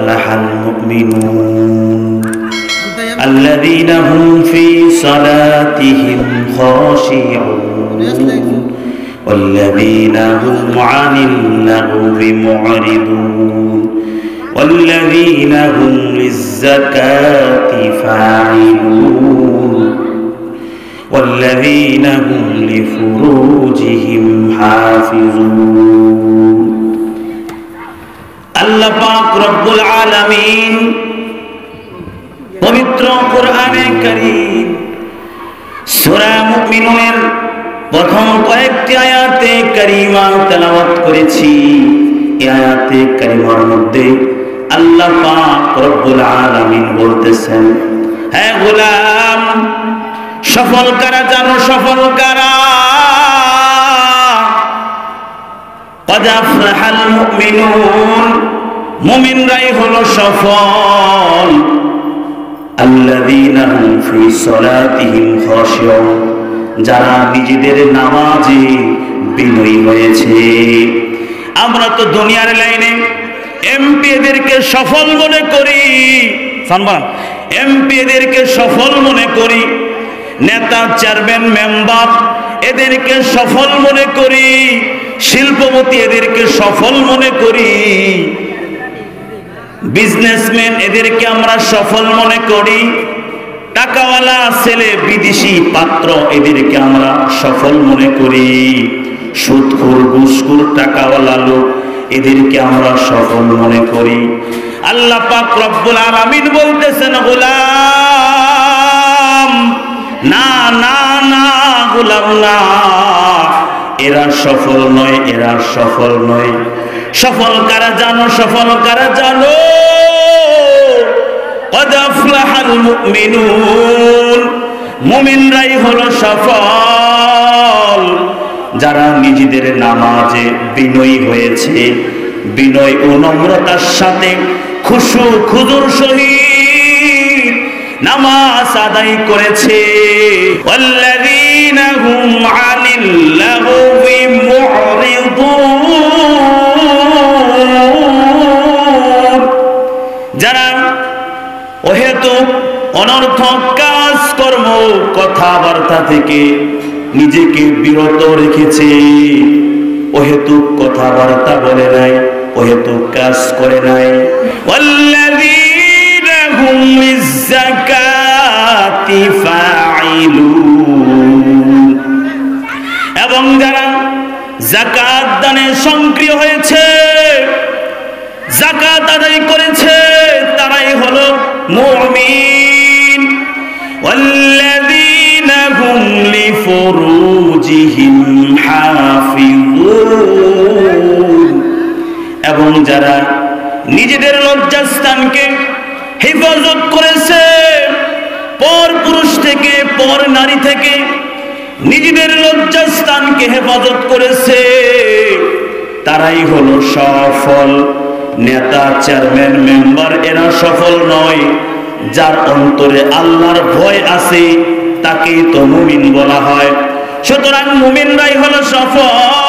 আফলাহাল মুমিনুন আল্লাযীনা হুম ফী সালাতিহিম খাশিউন ওয়াল্লাযীনা হুম আনিল লাগwi মু'রিদুন ওয়াল্লাযীনা হুম লিয-যাকাতি ফা'িলুন والذين هم لفروجهم حافظون আল্লাহ পাক রব্বুল আলামিন পবিত্র কোরআনে কারীম সূরা মুমিনুনের প্রথম কয়েকটি আয়াতে কারীমা তেলাওয়াত করেছি। এই আয়াতে কারীমার মধ্যে আল্লাহ পাক রব্বুল আলামিন বলতেছেন, হে গোলাম, সফল কারা জানো? সফল কারা? ক্বাদ আফলাহাল মুমিনুন, মুমিনরাই হলো সফল। আল্লাযীনা হুম ফী সালাতিহিম খাশিউন, যারা নিজেদের নামাজে বিনয়ী হয়েছে। আমরা তো দুনিয়ার লাইনে এমপি এদেরকে সফল মনে করি, সানবান এমপি এদেরকে সফল মনে করি, নেতা চেয়ারম্যান মেম্বার এদেরকে সফল মনে করি, শিল্পপতি এদেরকে সফল মনে করি, বিজনেসম্যান এদেরকে আমরা সফল মনে করি, টাকাওয়ালা ছেলে বিদেশি পাত্র এদেরকে আমরা সফল মনে করি, সুদখোর ঘুষখোর টাকাওয়ালা লোক এদেরকে আমরা সফল মনে করি। আল্লাহ পাক রব্বুল আলামিন বলতেছেন, গোলাম না না না, গোলাম না, এরা সফল নয়, এরা সফল নয়। সফল কারা জানো? সফল কারা জানো? ক্বাদ আফলাহাল মুমিনুন, মুমিনরাই হলো সফল, যারা নিজেদের নামাজে বিনয়ী হয়েছে, বিনয় ও নম্রতার সাথে খুশু খুজুর সহিত নামাজ আদায় করেছে। ওয়াল্লাযীনা হুম আনিল লাগwi মু'রিদুন, যারা অহেতুক অনর্থক কাজ কর্ম কথাবার্তা থেকে নিজেকে বিরত রেখেছে, অহেতুক কথাবার্তা বলে নাই, অহেতুক কাজ করে নাই। ওয়াল্লাযীনা হুম লিয-যাকাতি ফা'িলুন, এবং যারা যাকাত দানে সক্রিয় হয়েছে, যাকাত আদায় করেছে, তারাই হলো মুমিন। ওয়াল্লাযীনা হুম লিফুরুজিহিম হাফিজুন, এবং যারা নিজেদের লজ্জাস্থানকে হেফাজত করেছে, পর পুরুষ থেকে পর নারী থেকে নিজেদের লজ্জাস্থানকে হেফাজত করেছে, তারাই হলো সফল। নেতা চেয়ারম্যান মেম্বার এরা সফল নয়, যার অন্তরে আল্লাহর ভয় আছে তাকেই তো মুমিন বলা হয়। সুতরাং মুমিনরাই হলো সফল।